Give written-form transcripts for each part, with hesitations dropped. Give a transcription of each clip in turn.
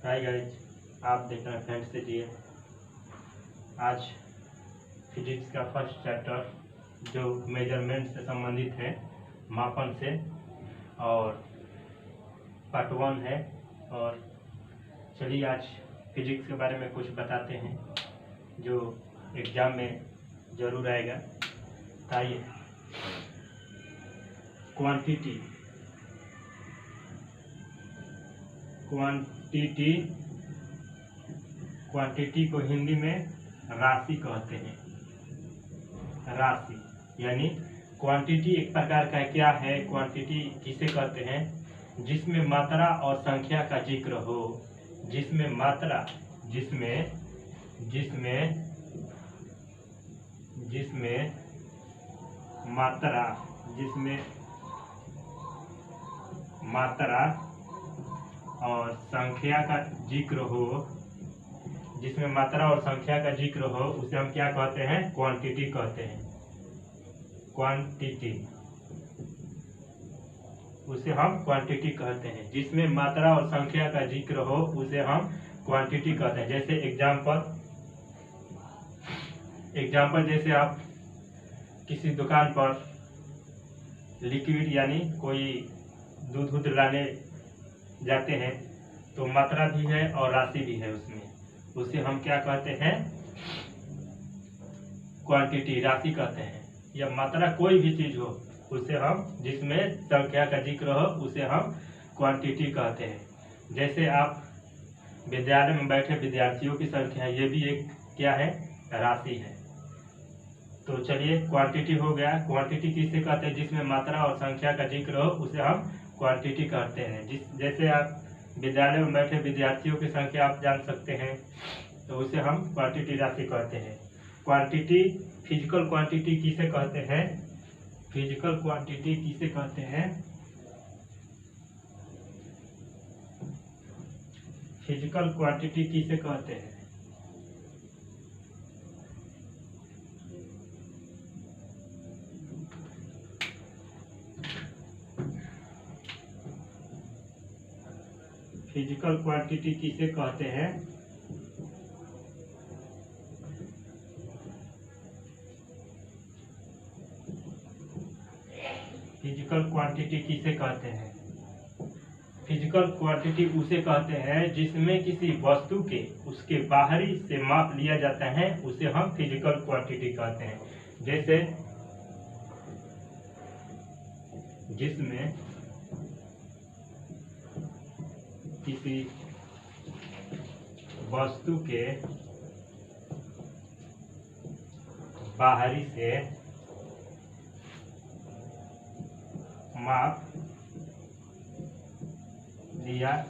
Hi guys, आप देख रहे हैं फ्रेंड्स से जी। आज फिजिक्स का फर्स्ट चैप्टर जो मेजरमेंट से संबंधित है, मापन से, और पार्ट 1 है। और चलिए आज फिजिक्स के बारे में कुछ बताते हैं जो एग्जाम में ज़रूर आएगा। आइए, क्वांटिटी क्वांटिटी को हिंदी में राशि कहते हैं। राशि यानी क्वांटिटी एक प्रकार का क्या है? क्वांटिटी किसे कहते हैं? जिसमें मात्रा और संख्या का जिक्र हो, जिसमें मात्रा और संख्या का जिक्र हो, जिसमें मात्रा और संख्या का जिक्र हो, उसे हम क्या कहते हैं? क्वांटिटी कहते हैं। क्वांटिटी, उसे हम क्वांटिटी कहते हैं। जिसमें मात्रा और संख्या का जिक्र हो उसे हम क्वांटिटी कहते हैं। जैसे एग्जाम्पल जैसे आप किसी दुकान पर लिक्विड यानी कोई दूध लाने जाते हैं तो मात्रा भी है और राशि भी है उसमें, उसे हम क्या कहते हैं? क्वांटिटी, राशि कहते हैं। या मात्रा कोई भी चीज हो उसे हम, जिसमें संख्या का जिक्र हो, उसे हम क्वांटिटी कहते हैं। जैसे आप विद्यालय में बैठे विद्यार्थियों की संख्या, ये भी एक क्या है? राशि है। तो चलिए, क्वांटिटी हो गया। क्वांटिटी किसे कहते हैं? जिसमें मात्रा और संख्या का जिक्र हो उसे हम क्वांटिटी कहते हैं। जैसे आप विद्यालय में बैठे विद्यार्थियों की संख्या आप जान सकते हैं, तो उसे हम क्वांटिटी, राशि कहते हैं। क्वांटिटी, फिजिकल क्वांटिटी किसे कहते हैं? फिजिकल क्वांटिटी किसे कहते हैं? फिजिकल क्वांटिटी किसे कहते हैं? फिजिकल क्वांटिटी किसे कहते हैं? फिजिकल क्वांटिटी किसे कहते हैं? फिजिकल क्वांटिटी उसे कहते हैं जिसमें किसी वस्तु के उसके बाहरी से माप लिया जाता है, उसे हम फिजिकल क्वांटिटी कहते हैं। जैसे जिसमें किसी वस्तु के बाहरी से माप लिया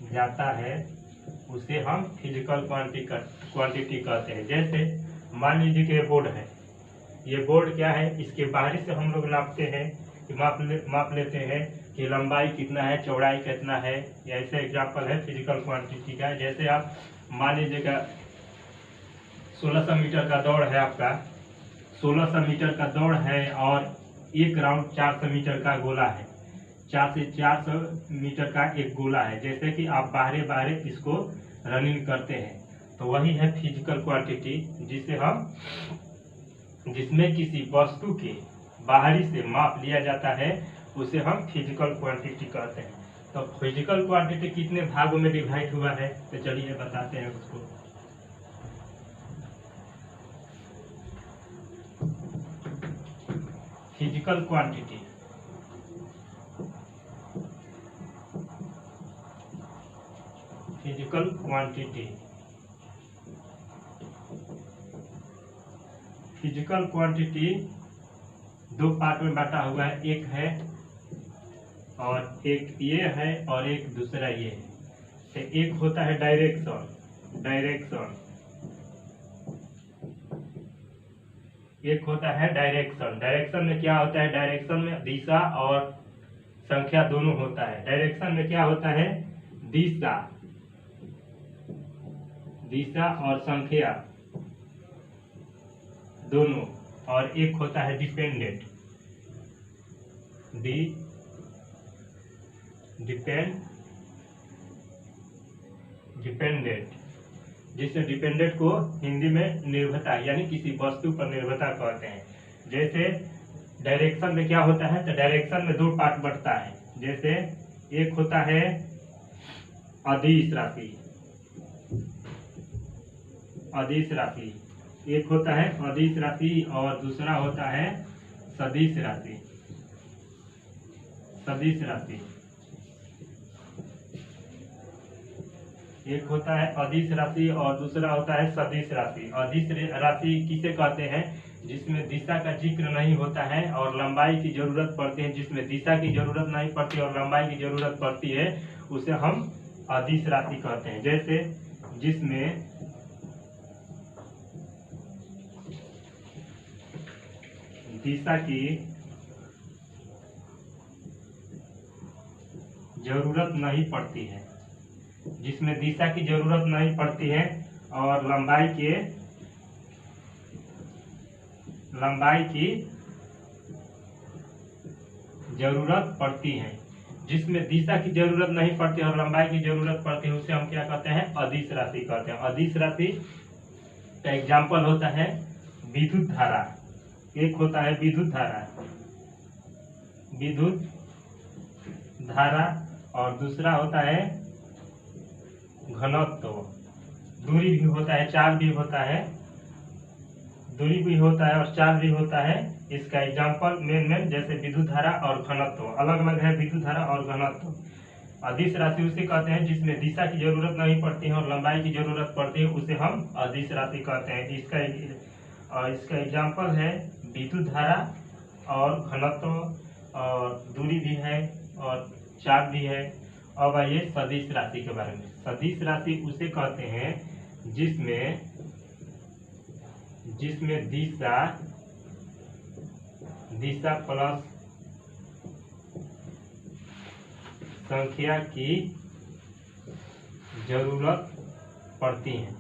जाता है, उसे हम फिजिकल क्वांटिटी कहते हैं। जैसे मान लीजिए कि ये बोर्ड है। ये बोर्ड क्या है? इसके बाहरी से हम लोग नापते हैं कि माप लेते हैं कि लंबाई कितना है, चौड़ाई कितना है। ऐसे एग्जाम्पल है फिजिकल क्वांटिटी का। जैसे आप मान लीजिएगा 1600 मीटर का दौड़ है आपका, 1600 मीटर का दौड़ है और एक राउंड 400 मीटर का गोला है। 400 मीटर का एक गोला है। जैसे कि आप बाहरे इसको रनिंग करते हैं, तो वही है फिजिकल क्वांटिटी, जिसमें किसी वस्तु के बाहरी से माप लिया जाता है, उसे हम फिजिकल क्वांटिटी कहते हैं। तो फिजिकल क्वांटिटी कितने भागों में डिवाइड हुआ है, तो चलिए बताते हैं उसको। फिजिकल क्वांटिटी फिजिकल क्वांटिटी दो पार्ट में बांटा हुआ है। एक है और एक ये है और एक दूसरा ये है। तो एक होता है डायरेक्शन। एक होता है डायरेक्शन। डायरेक्शन में क्या होता है? डायरेक्शन में दिशा और संख्या दोनों होता है। डायरेक्शन में क्या होता है? दिशा और संख्या दोनों। और एक होता है डिपेंडेंट। डिपेंडेंट, जिससे डिपेंडेंट को हिंदी में निर्भरता यानी किसी वस्तु पर निर्भरता कहते हैं। जैसे डायरेक्शन में क्या होता है, तो डायरेक्शन में दो पार्ट बढ़ता है। जैसे एक होता है अदिश राशि, अदिश राशि एक होता है अदिश राशि और दूसरा होता है सदिश राशि, सदिश राशि। एक होता है अदिश राशि और दूसरा होता है सदिश राशि। अदिश राशि किसे कहते हैं, जिसमें दिशा का जिक्र नहीं होता है और लंबाई की जरूरत पड़ती है। जिसमें दिशा की जरूरत नहीं पड़ती और लंबाई की जरूरत पड़ती है उसे हम अदिश राशि कहते हैं। जैसे जिसमें दिशा की जरूरत नहीं पड़ती है, जिसमें दिशा की जरूरत नहीं पड़ती है और लंबाई की जरूरत पड़ती है। जिसमें दिशा की जरूरत नहीं पड़ती और लंबाई की जरूरत पड़ती है उसे हम क्या कहते हैं, अदिश राशि कहते हैं। अदिश राशि का एग्जाम्पल होता है विद्युत धारा। एक होता है विद्युत धारा, विद्युत धारा और दूसरा होता है घनत्व। दूरी भी होता है, चार्ज भी होता है, दूरी भी होता है और चार्ज भी होता है। इसका एग्जाम्पल मेन जैसे विद्युत धारा और घनत्व अलग अलग है। विद्युत धारा और घनत्व। अदिश राशि उसे कहते हैं जिसमें दिशा की जरूरत नहीं पड़ती है और लंबाई की जरूरत पड़ती है, उसे हम अदिश राशि कहते हैं। इसका एग्जाम्पल है विद्युत धारा और घनत्व और दूरी भी है और चार्ज भी है। अब आइए सदिश राशि के बारे में। सदिश राशि उसे कहते हैं जिसमें दिशा प्लस संख्या की जरूरत पड़ती है।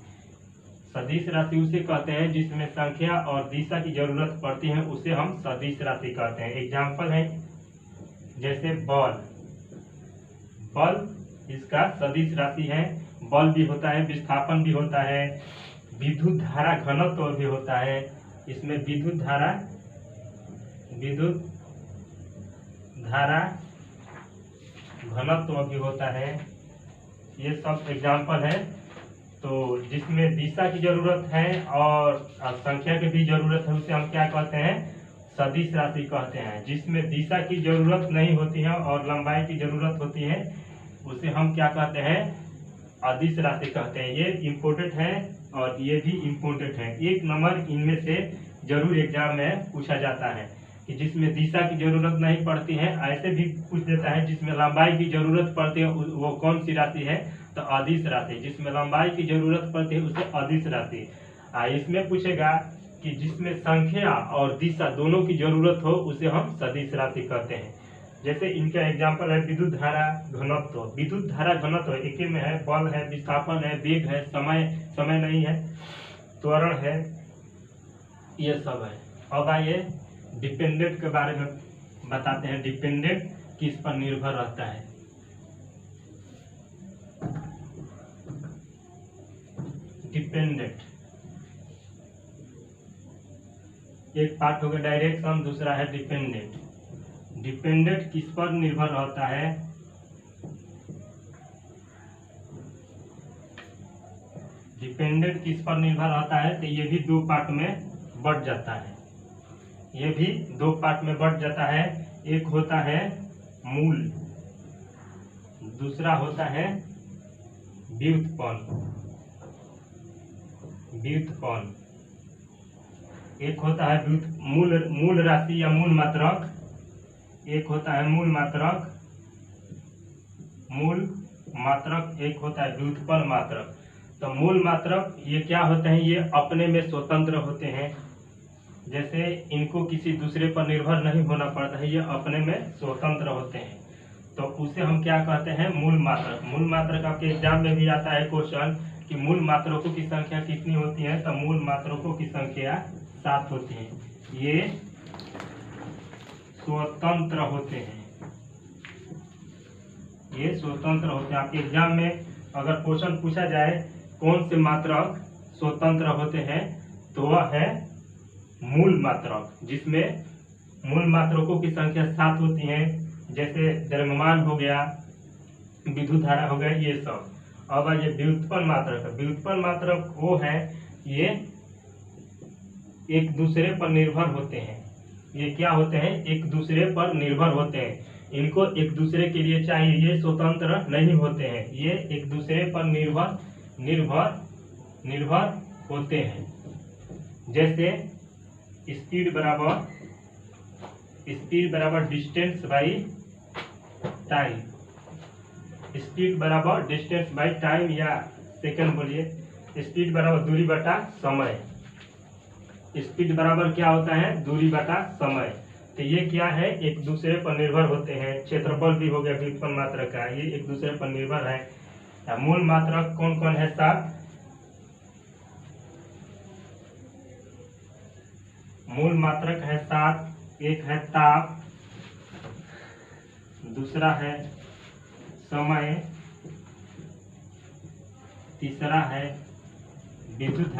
सदिश राशि उसे कहते हैं जिसमें संख्या और दिशा की जरूरत पड़ती है, उसे हम सदिश राशि कहते हैं। एग्जाम्पल है जैसे बल, बल इसका सदिश राशि है। बल भी होता है, विस्थापन भी होता है, विद्युत धारा घनत्व भी होता है। इसमें विद्युत धारा घनत्व भी होता है। ये सब एग्जाम्पल है। तो जिसमें दिशा की जरूरत है और संख्या की भी जरूरत है उसे हम क्या कहते हैं, सदिश राशि कहते हैं। जिसमें दिशा की जरूरत नहीं होती है और लंबाई की जरूरत होती है उसे हम क्या कहते हैं, अदिश राशि कहते हैं। ये इम्पोर्टेंट है और ये भी इम्पोर्टेंट है। एक नंबर इनमें से जरूर एग्जाम में पूछा जाता है कि जिसमें दिशा की जरूरत नहीं पड़ती है। ऐसे भी पूछ देता है जिसमें लंबाई की जरूरत पड़ती है वो कौन सी राशि है, तो अदिश राशि। जिसमें लंबाई की जरूरत पड़ती है उसे अदिश राशि। इसमें पूछेगा कि जिसमें संख्या और दिशा दोनों की जरूरत हो उसे हम सदिश राशि कहते हैं। जैसे इनका एग्जाम्पल है विद्युत धारा घनत्व। विद्युत धारा घनत्व एक में है, बल है, विस्थापन है, वेग है, समय नहीं है, त्वरण है, ये सब है। अब आइए डिपेंडेंट के बारे में बताते हैं। डिपेंडेंट किस पर निर्भर रहता है। डिपेंडेंट एक पार्ट हो गया डायरेक्शन, दूसरा है डिपेंडेंट। डिपेंडेंट किस पर निर्भर रहता है, डिपेंडेंट किस पर निर्भर रहता है, तो ये भी दो पार्ट में बढ़ जाता है। ये भी दो पार्ट में बढ़ जाता है। एक होता है मूल, दूसरा होता है व्युत्पन्न। व्युत्पन्न एक होता है मूल राशि या मूल मात्रक, एक होता है मूल मात्रक, एक होता है व्युत्पन्न मात्रक। तो मूल मात्रक ये क्या होते हैं, ये अपने में स्वतंत्र होते हैं। जैसे इनको किसी दूसरे पर निर्भर नहीं होना पड़ता है, ये अपने में स्वतंत्र होते हैं। तो उसे हम क्या कहते हैं, मूल मात्रक। मूल मात्रक आपके एग्जाम में भी आता है क्वेश्चन कि मूल मात्रकों की संख्या कितनी होती है, तो मूल मात्रकों की संख्या 7 होती है। ये स्वतंत्र होते हैं, ये स्वतंत्र होते हैं। आपके एग्जाम में अगर क्वेश्चन पूछा जाए कौन से मात्रक स्वतंत्र होते हैं, तो वह है मूल मात्रक, जिसमें मूल मात्रकों की संख्या 7 होती है। जैसे द्रव्यमान हो गया, विद्युत धारा हो गया, ये सब। अब ये व्युत्पन्न मात्रक है। व्युत्पन्न मात्रक वो है, ये एक दूसरे पर निर्भर होते हैं। ये क्या होते हैं? एक दूसरे पर निर्भर होते हैं। इनको एक दूसरे के लिए चाहिए, ये स्वतंत्र नहीं होते हैं। ये एक दूसरे पर निर्भर निर्भर निर्भर होते हैं। जैसे स्पीड बराबर डिस्टेंस बाई टाइम। स्पीड बराबर डिस्टेंस बाई टाइम, या सेकंड बोलिए, स्पीड बराबर दूरी बटा समय। स्पीड बराबर क्या होता है? दूरी बटा समय। तो ये क्या है? एक दूसरे पर निर्भर होते हैं। क्षेत्रफल भी हो गया व्युत्पन्न मात्रक का, ये एक दूसरे पर निर्भर है। मूल मात्रक कौन कौन है? 7। मूल मात्रक है 7। एक है ताप, दूसरा है समय, तीसरा है विद्युत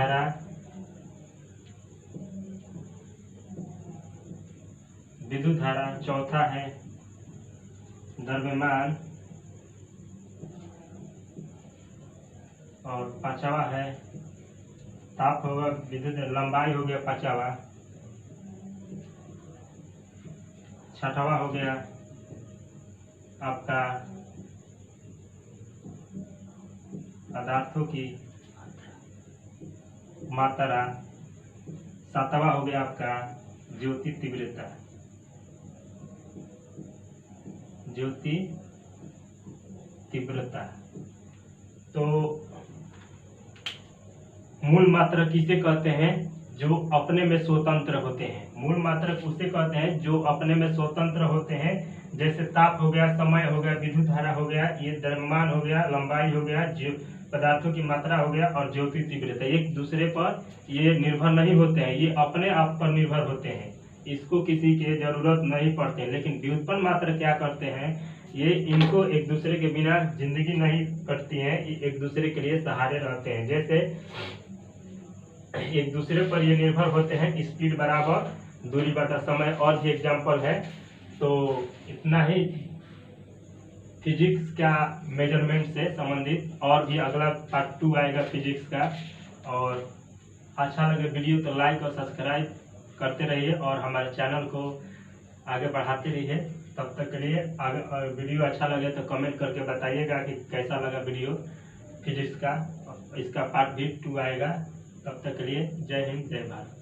धारा, चौथा है द्रव्यमान, और पांचवा है ताप होगा, विद्युत लंबाई हो गया पांचवा, छठवा हो गया आपका पदार्थों की मात्रा, सातवां हो गया आपका ज्योति तीव्रता। तो मूल मात्रक किसे कहते हैं? जो अपने में स्वतंत्र होते हैं। मूल मात्रक उसे कहते हैं जो अपने में स्वतंत्र होते हैं। जैसे ताप हो गया, समय हो गया, विद्युत धारा हो गया, ये द्रव्यमान हो गया, लंबाई हो गया, पदार्थों की मात्रा हो गया, और ज्योति तीव्रता। एक दूसरे पर ये निर्भर नहीं होते हैं, ये अपने आप पर निर्भर होते हैं। इसको किसी के जरूरत नहीं पड़ते। लेकिन व्युत्पन्न मात्रक क्या करते हैं? ये इनको एक दूसरे के बिना जिंदगी नहीं कटती है, एक दूसरे के लिए सहारे रहते हैं। जैसे एक दूसरे पर ये निर्भर होते हैं। स्पीड बराबर दूरी बटा समय, और भी एग्जाम्पल है। तो इतना ही फिजिक्स का मेजरमेंट से संबंधित, और भी अगला पार्ट 2 आएगा फिजिक्स का। और अच्छा लगे वीडियो तो लाइक और सब्सक्राइब करते रहिए, और हमारे चैनल को आगे बढ़ाते रहिए। तब तक के लिए आगे वीडियो अच्छा लगे तो कमेंट करके बताइएगा कि कैसा लगा वीडियो फिजिक्स का। इसका पार्ट भी 2 आएगा। तब तक के लिए जय हिंद, जय भारत।